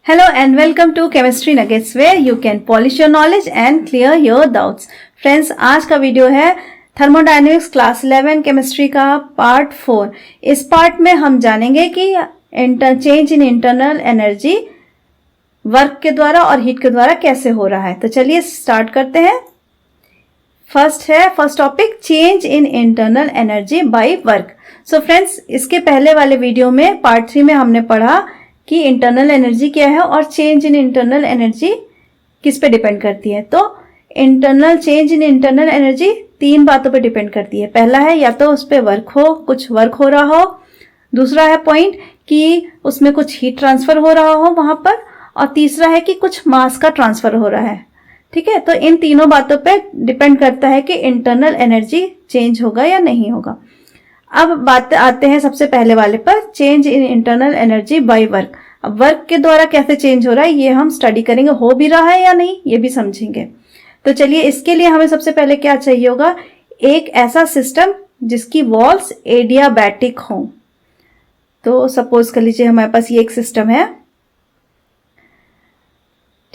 Hello and welcome to Chemistry Nuggets where you can polish your knowledge and clear your doubts. Friends, आज का video है thermodynamics class 11 chemistry का part 4। इस part में हम जानेंगे कि change in internal energy work के द्वारा और हीट के द्वारा कैसे हो रहा है। तो चलिए स्टार्ट करते हैं। First topic change in internal energy by work. So friends, इसके पहले वाले वीडियो में पार्ट 3 में हमने पढ़ा कि इंटरनल एनर्जी क्या है और चेंज इन इंटरनल एनर्जी किस पे डिपेंड करती है। तो चेंज इन इंटरनल एनर्जी 3 बातों पे डिपेंड करती है। पहला है या तो उस पे कुछ वर्क हो रहा हो, दूसरा है पॉइंट कि उसमें कुछ हीट ट्रांसफर हो रहा हो वहां पर, और तीसरा है कि कुछ मास का ट्रांसफर हो रहा है। ठीक है, तो इन तीनों बातों पे डिपेंड करता है कि इंटरनल एनर्जी चेंज होगा या नहीं होगा। अब बात आते हैं सबसे पहले वाले पर, change in internal energy by work. अब वर्क के द्वारा कैसे चेंज हो रहा है ये हम स्टडी करेंगे, हो भी रहा है या नहीं ये भी समझेंगे। तो चलिए, इसके लिए हमें सबसे पहले क्या चाहिए होगा, एक ऐसा सिस्टम जिसकी वॉल्स एडियाबैटिक हो। तो सपोज कर लीजिए हमारे पास ये एक सिस्टम है,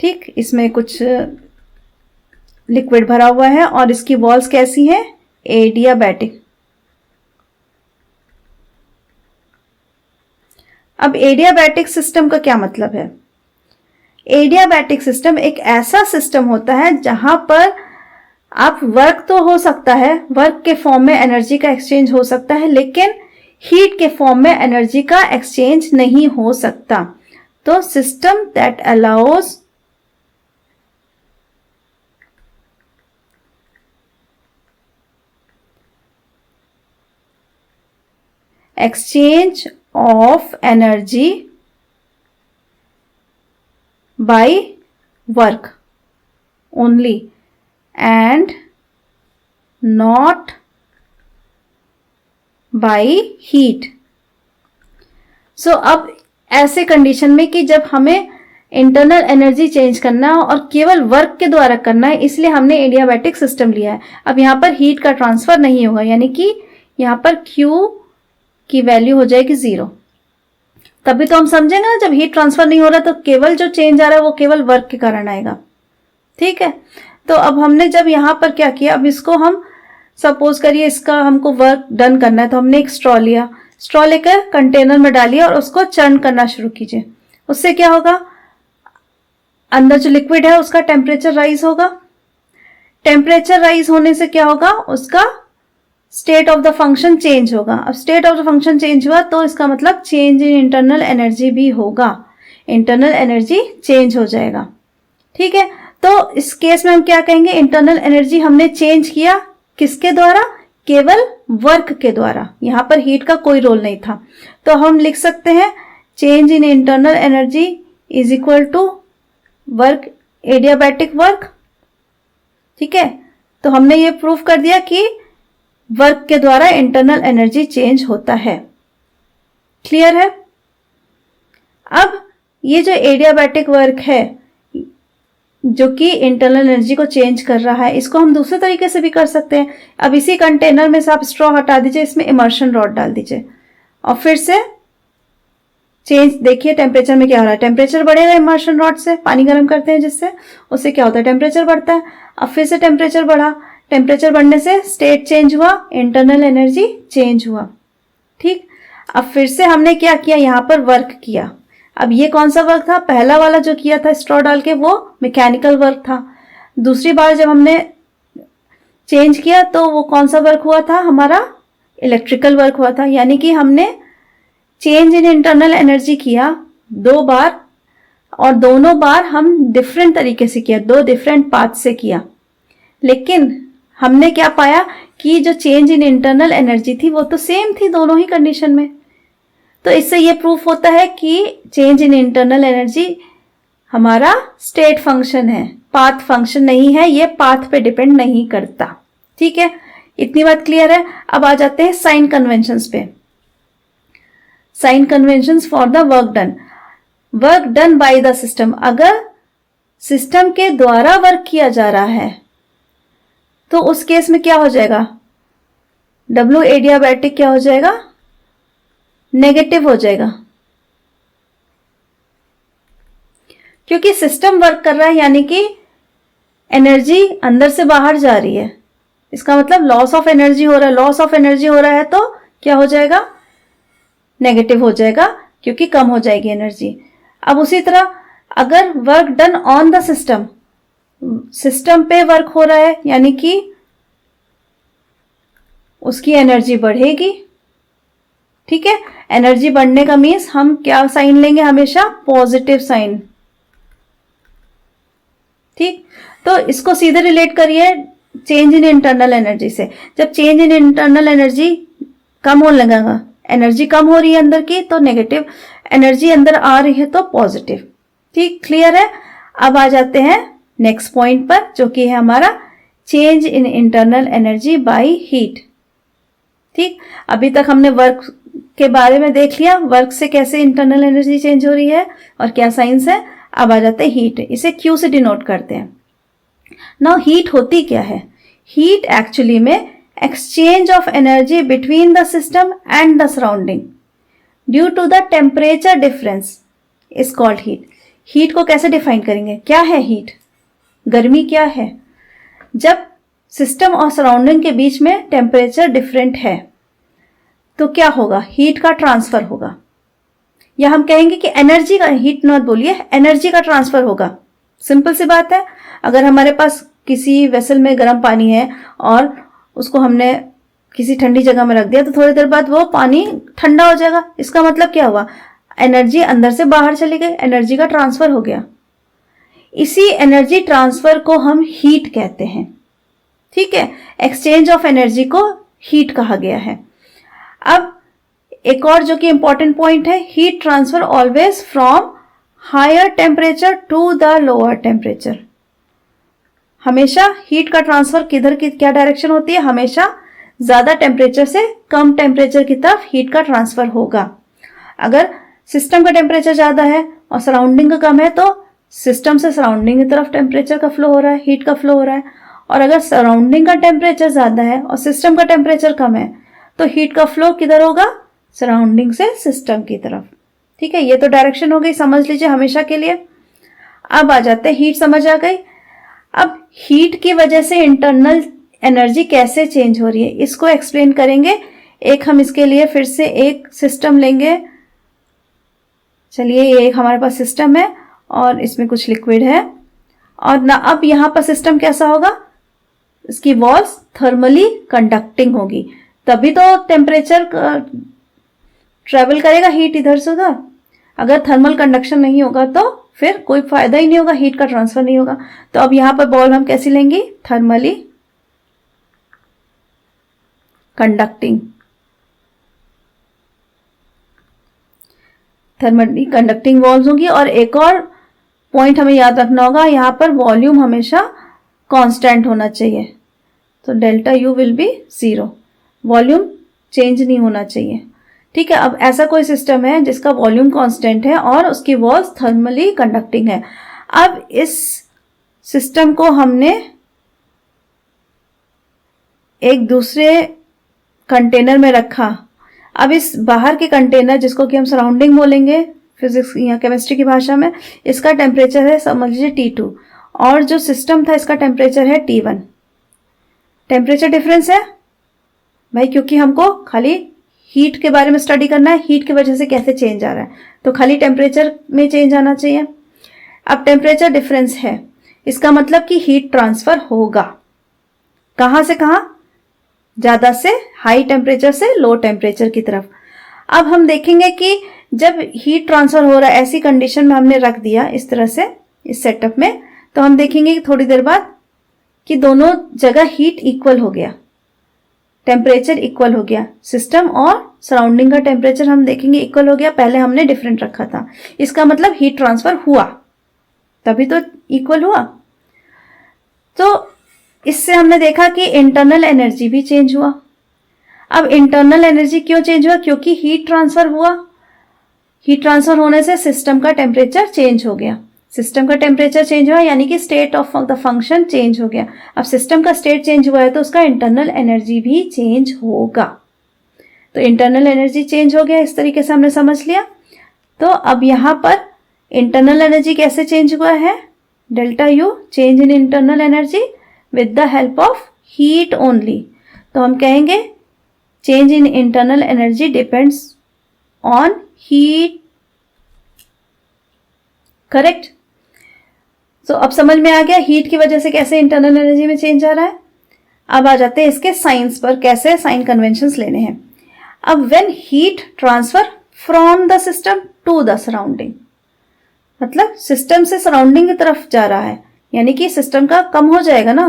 ठीक, इसमें कुछ लिक्विड भरा हुआ है और इसकी वॉल्स कैसी हैं, एडियाबैटिक। अब एडियाबैटिक सिस्टम का क्या मतलब है? एडियाबैटिक सिस्टम एक ऐसा सिस्टम होता है जहां पर आप वर्क तो हो सकता है, वर्क के फॉर्म में एनर्जी का एक्सचेंज हो सकता है, लेकिन हीट के फॉर्म में एनर्जी का एक्सचेंज नहीं हो सकता। तो system that allows exchange of energy by work only and not by heat। सो अब ऐसे कंडीशन में कि जब हमें इंटरनल एनर्जी चेंज करना है और केवल वर्क के द्वारा करना है, इसलिए हमने एडियाबैटिक सिस्टम लिया है। अब यहां पर हीट का ट्रांसफर नहीं होगा, यानी कि यहां पर Q की वैल्यू हो जाएगी 0। तभी तो हम समझेंगे ना, जब हीट ट्रांसफर नहीं हो रहा तो केवल जो चेंज आ रहा है वो केवल वर्क के कारण आएगा। ठीक है, तो अब हमने जब यहां पर क्या किया, अब इसको हम सपोज करिए इसका हमको वर्क डन करना है, तो हमने एक स्ट्रॉ लिया, स्ट्रॉ लेकर कंटेनर में डालिए और उसको चर्न करना शुरू कीजिए। उससे क्या होगा, अंदर जो लिक्विड है उसका टेम्परेचर राइज होगा। टेम्परेचर राइज होने से क्या होगा, उसका state of the function change होगा। अब state of the function change हुआ तो इसका मतलब चेंज इन इंटरनल एनर्जी भी होगा, इंटरनल एनर्जी चेंज हो जाएगा। ठीक है, तो इस केस में हम क्या कहेंगे, इंटरनल एनर्जी हमने चेंज किया किसके द्वारा, केवल वर्क के द्वारा। यहां पर हीट का कोई रोल नहीं था। तो हम लिख सकते हैं change in internal energy is equal to work, adiabatic work. ठीक है, तो हमने ये प्रूव कर दिया कि वर्क के द्वारा इंटरनल एनर्जी चेंज होता है। क्लियर है? अब ये जो एडियाबैटिक वर्क है जो कि इंटरनल एनर्जी को चेंज कर रहा है, इसको हम दूसरे तरीके से भी कर सकते हैं। अब इसी कंटेनर में से आप स्ट्रॉ हटा दीजिए, इसमें इमर्शन रॉड डाल दीजिए और फिर से चेंज देखिए टेम्परेचर में क्या हो रहा है। टेम्परेचर बढ़ेगा इमर्शन रॉड से, पानी गर्म करते हैं जिससे, उससे क्या होता है, टेम्परेचर बढ़ता है। अब फिर से टेम्परेचर बढ़ा, टेम्परेचर बढ़ने से स्टेट चेंज हुआ, इंटरनल एनर्जी चेंज हुआ। ठीक, अब फिर से हमने क्या किया, यहां पर वर्क किया। अब ये कौन सा वर्क था, पहला वाला जो किया था स्ट्रॉ डाल के वो मैकेनिकल वर्क था। दूसरी बार जब हमने चेंज किया तो वो कौन सा वर्क हुआ था, हमारा इलेक्ट्रिकल वर्क हुआ था। यानी कि हमने चेंज इन इंटरनल एनर्जी किया 2 बार, और दोनों बार हम डिफरेंट तरीके से किया, 2 डिफरेंट पाथ से किया। लेकिन हमने क्या पाया कि जो चेंज इन इंटरनल एनर्जी थी वो तो सेम थी दोनों ही कंडीशन में। तो इससे ये प्रूफ होता है कि चेंज इन इंटरनल एनर्जी हमारा स्टेट फंक्शन है, पाथ फंक्शन नहीं है, ये पाथ पे डिपेंड नहीं करता। ठीक है, इतनी बात क्लियर है। अब आ जाते हैं साइन कन्वेंशंस पे। Sign conventions for the work done by the system. अगर सिस्टम के द्वारा वर्क किया जा रहा है तो उस केस में क्या हो जाएगा, W एडियाबैटिक क्या हो जाएगा, नेगेटिव हो जाएगा। क्योंकि सिस्टम वर्क कर रहा है, यानी कि एनर्जी अंदर से बाहर जा रही है, इसका मतलब लॉस ऑफ एनर्जी हो रहा है। लॉस ऑफ एनर्जी हो रहा है तो क्या हो जाएगा, नेगेटिव हो जाएगा, क्योंकि कम हो जाएगी एनर्जी। अब उसी तरह अगर work done on the system, system पे वर्क हो रहा है, यानी कि उसकी एनर्जी बढ़ेगी। ठीक है, एनर्जी बढ़ने का मीन्स हम क्या साइन लेंगे, हमेशा पॉजिटिव साइन। ठीक, तो इसको सीधे रिलेट करिए चेंज इन इंटरनल एनर्जी से। जब चेंज इन इंटरनल एनर्जी कम होने लगेगा, एनर्जी कम हो रही है अंदर की तो नेगेटिव, एनर्जी अंदर आ रही है तो पॉजिटिव। ठीक, क्लियर है। अब आ जाते हैं नेक्स्ट पॉइंट पर, जो कि है हमारा change in internal energy by heat. ठीक, अभी तक हमने वर्क के बारे में देख लिया, वर्क से कैसे इंटरनल एनर्जी चेंज हो रही है और क्या साइंस है। अब आ जाते हैं हीट, इसे क्यू से डिनोट करते हैं। नाउ हीट होती क्या है? हीट एक्चुअली में exchange of energy between the system and the surrounding due to the temperature difference is called heat. Heat को कैसे डिफाइन करेंगे? क्या है हीट? गर्मी क्या है? जब सिस्टम और सराउंडिंग के बीच में टेम्परेचर डिफरेंट है तो क्या होगा? हीट का ट्रांसफर होगा, या हम कहेंगे कि एनर्जी का, हीट नॉट बोलिए, एनर्जी का ट्रांसफर होगा। सिंपल सी बात है, अगर हमारे पास किसी वेसल में गर्म पानी है और उसको हमने किसी ठंडी जगह में रख दिया तो थोड़ी देर बाद वो पानी ठंडा हो जाएगा। इसका मतलब क्या हुआ? एनर्जी अंदर से बाहर चली गई, एनर्जी का ट्रांसफर हो गया। इसी एनर्जी ट्रांसफर को हम हीट कहते हैं। ठीक है, एक्सचेंज ऑफ एनर्जी को हीट कहा गया है। अब एक और जो कि इंपॉर्टेंट पॉइंट है, heat transfer always from higher temperature to the lower temperature. हमेशा हीट का ट्रांसफर किधर की क्या डायरेक्शन होती है? हमेशा ज्यादा टेम्परेचर से कम टेम्परेचर की तरफ हीट का ट्रांसफर होगा। अगर सिस्टम का टेम्परेचर ज्यादा है और सराउंडिंग का कम है तो सिस्टम से सराउंडिंग की तरफ टेम्परेचर का फ्लो हो रहा है, हीट का फ्लो हो रहा है। और अगर सराउंडिंग का टेम्परेचर ज्यादा है और सिस्टम का टेम्परेचर कम है तो हीट का फ्लो किधर होगा? सराउंडिंग से सिस्टम की तरफ। ठीक है, ये तो डायरेक्शन हो गई, समझ लीजिए हमेशा के लिए। अब आ जाते हैं, हीट समझ आ गई। अब हीट की वजह से इंटरनल एनर्जी कैसे चेंज हो रही है इसको एक्सप्लेन करेंगे। एक हम इसके लिए फिर से एक सिस्टम लेंगे। चलिए, ये एक हमारे पास सिस्टम है और इसमें कुछ लिक्विड है और ना, अब यहां पर सिस्टम कैसा होगा? इसकी वॉल्स थर्मली कंडक्टिंग होगी, तभी तो टेम्परेचर ट्रेवल करेगा हीट इधर से उधर। अगर थर्मल कंडक्शन नहीं होगा तो फिर कोई फायदा ही नहीं होगा, हीट का ट्रांसफर नहीं होगा। तो अब यहां पर बॉल हम कैसी लेंगे? Thermally conducting, thermally conducting walls होंगी। और एक और पॉइंट हमें याद रखना होगा, यहां पर वॉल्यूम हमेशा कांस्टेंट होना चाहिए, तो delta U will be 0, volume change नहीं होना चाहिए। ठीक है, अब ऐसा कोई सिस्टम है जिसका वॉल्यूम कांस्टेंट है और उसकी वॉल्स थर्मली कंडक्टिंग है। अब इस सिस्टम को हमने एक दूसरे कंटेनर में रखा। अब इस बाहर के कंटेनर, जिसको कि हम सराउंडिंग बोलेंगे फिजिक्स या केमिस्ट्री की भाषा में, इसका टेम्परेचर है समझ लीजिए T2 और जो सिस्टम था इसका टेम्परेचर है T1। टेम्परेचर डिफरेंस है भाई, क्योंकि हमको खाली हीट के बारे में स्टडी करना है, हीट की वजह से कैसे चेंज आ रहा है, तो खाली टेम्परेचर में चेंज आना चाहिए। अब टेम्परेचर डिफरेंस है, इसका मतलब कि हीट ट्रांसफर होगा। कहां से कहां? ज्यादा से हाई टेम्परेचर से लो टेम्परेचर की तरफ। अब हम देखेंगे कि जब हीट ट्रांसफर हो रहा है, ऐसी कंडीशन में हमने रख दिया इस तरह से इस सेटअप में, तो हम देखेंगे कि थोड़ी देर बाद कि दोनों जगह हीट इक्वल हो गया, टेम्परेचर इक्वल हो गया। सिस्टम और सराउंडिंग का टेम्परेचर हम देखेंगे इक्वल हो गया, पहले हमने डिफरेंट रखा था। इसका मतलब हीट ट्रांसफर हुआ, तभी तो इक्वल हुआ। तो इससे हमने देखा कि इंटरनल एनर्जी भी चेंज हुआ। अब इंटरनल एनर्जी क्यों चेंज हुआ? क्योंकि हीट ट्रांसफर हुआ। हीट ट्रांसफर होने से सिस्टम का टेम्परेचर चेंज हो गया। सिस्टम का टेम्परेचर चेंज हुआ यानी कि state of the function change हो गया। अब सिस्टम का स्टेट चेंज हुआ है तो उसका इंटरनल एनर्जी भी चेंज होगा। तो इंटरनल एनर्जी चेंज हो गया, इस तरीके से हमने समझ लिया। तो अब यहां पर इंटरनल एनर्जी कैसे चेंज हुआ है? Delta U change in internal energy with the help of heat only. तो हम कहेंगे change in internal energy depends on heat. Correct. So अब समझ में आ गया हीट की वजह से कैसे इंटरनल एनर्जी में चेंज आ रहा है। अब आ जाते हैं इसके साइंस पर, कैसे साइन कन्वेंशंस लेने हैं। अब when heat transfer from the system to the surrounding, मतलब सिस्टम से सराउंडिंग की तरफ जा रहा है, यानी कि सिस्टम का कम हो जाएगा ना।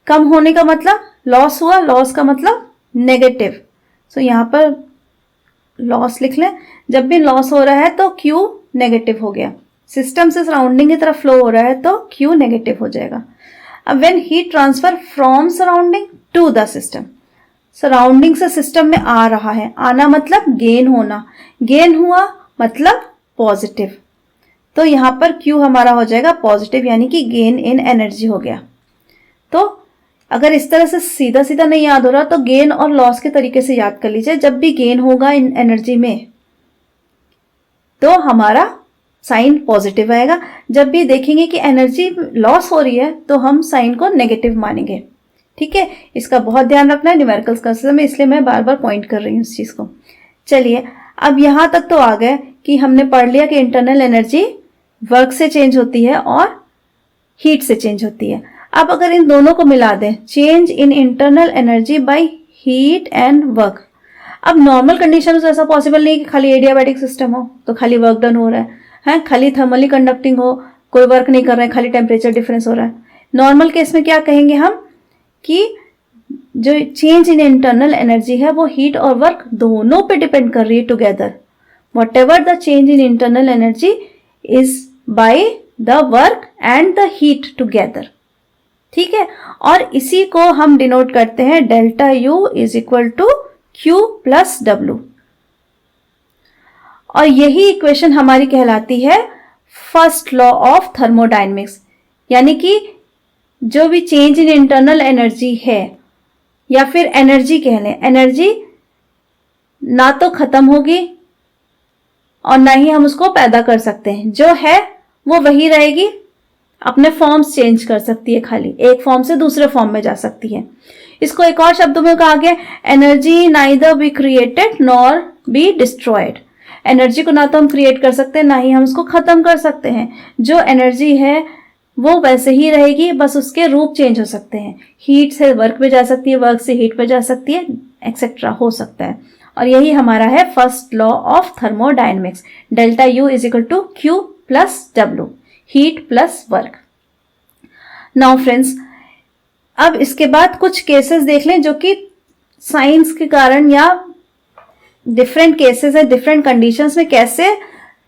कम होने का मतलब लॉस हुआ, लॉस का मतलब नेगेटिव। सो यहां पर लॉस लिख लें। जब भी लॉस हो रहा है तो Q नेगेटिव हो गया। सिस्टम से सराउंडिंग की तरफ फ्लो हो रहा है तो Q नेगेटिव हो जाएगा। अब when heat transfer from surrounding to the system, surrounding से सिस्टम में आ रहा है, आना मतलब गेन होना, गेन हुआ मतलब पॉजिटिव। तो यहां पर Q हमारा हो जाएगा पॉजिटिव, यानी कि गेन इन एनर्जी हो गया। तो अगर इस तरह से सीधा सीधा नहीं याद हो रहा तो गेन और लॉस के तरीके से याद कर लीजिए। जब भी गेन होगा इन एनर्जी में तो हमारा साइन पॉजिटिव आएगा। जब भी देखेंगे कि एनर्जी लॉस हो रही है तो हम साइन को नेगेटिव मानेंगे। ठीक है, इसका बहुत ध्यान रखना है न्यूमेरिकल्स कंसेप्ट में, इसलिए मैं बार बार पॉइंट कर रही हूँ इस चीज को। चलिए अब यहां तक तो आ गए कि हमने पढ़ लिया कि इंटरनल एनर्जी वर्क से चेंज होती है और हीट से चेंज होती है। अब अगर इन दोनों को मिला दें, change in internal energy by heat and work. अब नॉर्मल कंडीशन में तो ऐसा पॉसिबल नहीं कि खाली एडियाबैटिक सिस्टम हो तो खाली वर्क डन हो रहा है, खाली थर्मली कंडक्टिंग हो, कोई वर्क नहीं कर रहे हैं, खाली टेम्परेचर डिफरेंस हो रहा है। नॉर्मल केस में क्या कहेंगे हम कि जो चेंज इन इंटरनल एनर्जी है वो हीट और वर्क दोनों पे डिपेंड कर रही है together. Whatever the change in internal energy is by the work and the heat together. ठीक है, और इसी को हम डिनोट करते हैं delta U is equal to Q plus W. और यही इक्वेशन हमारी कहलाती है फर्स्ट लॉ ऑफ थर्मोडायनेमिक्स। यानी कि जो भी चेंज इन इंटरनल एनर्जी है या फिर एनर्जी कह लें, एनर्जी ना तो खत्म होगी और ना ही हम उसको पैदा कर सकते हैं। जो है वो वही रहेगी, अपने फॉर्म्स चेंज कर सकती है, खाली एक फॉर्म से दूसरे फॉर्म में जा सकती है। इसको एक और शब्दों में कहा गया, energy neither be created nor be destroyed. Energy को ना तो हम क्रिएट कर सकते हैं ना ही हम उसको खत्म कर सकते हैं। जो एनर्जी है वो वैसे ही रहेगी, बस उसके रूप चेंज हो सकते हैं। हीट से वर्क पे जा सकती है, वर्क से हीट पे जा सकती है, एक्सेट्रा हो सकता है। और यही हमारा है first law of thermodynamics, delta U is equal to Q plus W, heat plus work. Now friends, अब इसके बाद कुछ केसेस देख लें जो कि साइंस के कारण या डिफरेंट केसेस है, डिफरेंट कंडीशंस में कैसे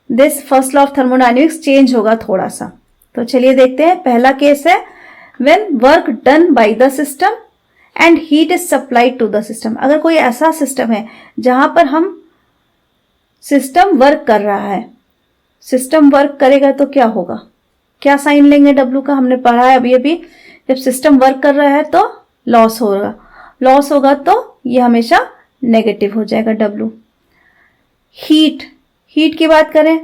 this first law of thermodynamics change होगा थोड़ा सा। तो चलिए देखते हैं। पहला केस है when work done by the system and heat is supplied to the system. अगर कोई ऐसा सिस्टम है जहां पर हम सिस्टम वर्क कर रहा है, सिस्टम वर्क करेगा तो क्या होगा, क्या साइन लेंगे डब्ल्यू का, हमने पढ़ा है अभी अभी। जब सिस्टम वर्क कर रहा है तो लॉस होगा, लॉस होगा तो ये हमेशा नेगेटिव हो जाएगा डब्ल्यू। हीट, हीट की बात करें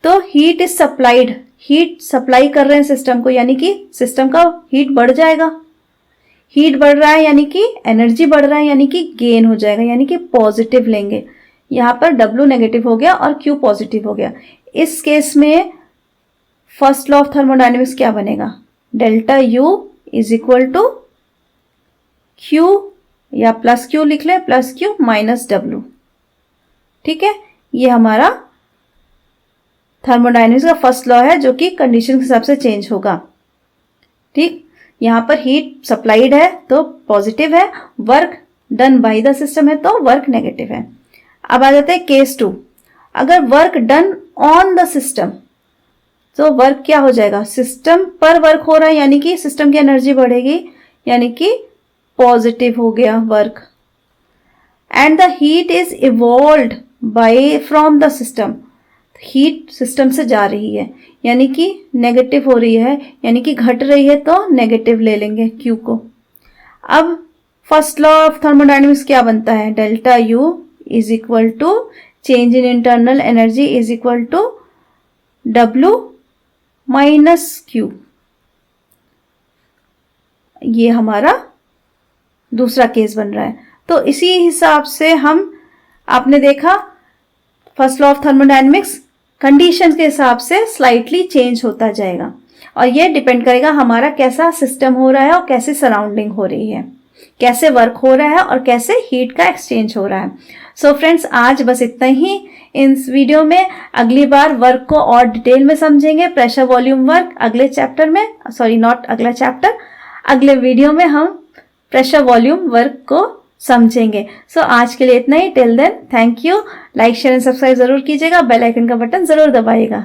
तो heat is supplied, heat supply कर रहे हैं सिस्टम को, यानी कि सिस्टम का हीट बढ़ जाएगा। हीट बढ़ रहा है यानी कि एनर्जी बढ़ रहा है, यानी कि गेन हो जाएगा, यानी कि पॉजिटिव लेंगे। यहां पर डब्ल्यू नेगेटिव हो गया और क्यू पॉजिटिव हो गया। इस केस में फर्स्ट लॉ ऑफ थर्मोडायनेमिक्स क्या बनेगा, delta U is equal to Q या प्लस क्यू लिख लें, प्लस क्यू माइनस डब्ल्यू। ठीक है, ये हमारा थर्मोडायनेमिक्स का फर्स्ट लॉ है जो कि कंडीशन के हिसाब से चेंज होगा। ठीक, यहां पर हीट सप्लाइड है तो पॉजिटिव है, work done by the system है तो वर्क नेगेटिव है। अब आ जाते हैं केस 2। अगर work done on the system तो वर्क क्या हो जाएगा, सिस्टम पर वर्क हो रहा है यानी कि सिस्टम की एनर्जी बढ़ेगी, यानी कि पॉजिटिव हो गया work. And the heat is evolved by from the system, heat system से जा रही है यानी कि नेगेटिव हो रही है, यानी कि घट रही है तो नेगेटिव ले लेंगे क्यू को। अब फर्स्ट लॉ ऑफ थर्मोडायनेमिक्स क्या बनता है, delta U is equal to change in internal energy is equal to W minus Q, ये हमारा दूसरा केस बन रहा है। तो इसी हिसाब से हम, आपने देखा first law of thermodynamics conditions के हिसाब से स्लाइटली चेंज होता जाएगा, और ये डिपेंड करेगा हमारा कैसा सिस्टम हो रहा है और कैसे सराउंडिंग हो रही है, कैसे वर्क हो रहा है और कैसे हीट का एक्सचेंज हो रहा है। सो फ्रेंड्स, आज बस इतना ही इस वीडियो में। अगली बार वर्क को और डिटेल में समझेंगे, प्रेशर वॉल्यूम वर्क अगले चैप्टर में, सॉरी नॉट अगला चैप्टर, अगले वीडियो में हम प्रेशर वॉल्यूम वर्क को समझेंगे। सो आज के लिए इतना ही। Till then, thank you. Like share and subscribe जरूर कीजिएगा, बेल आइकन का बटन जरूर दबाइएगा।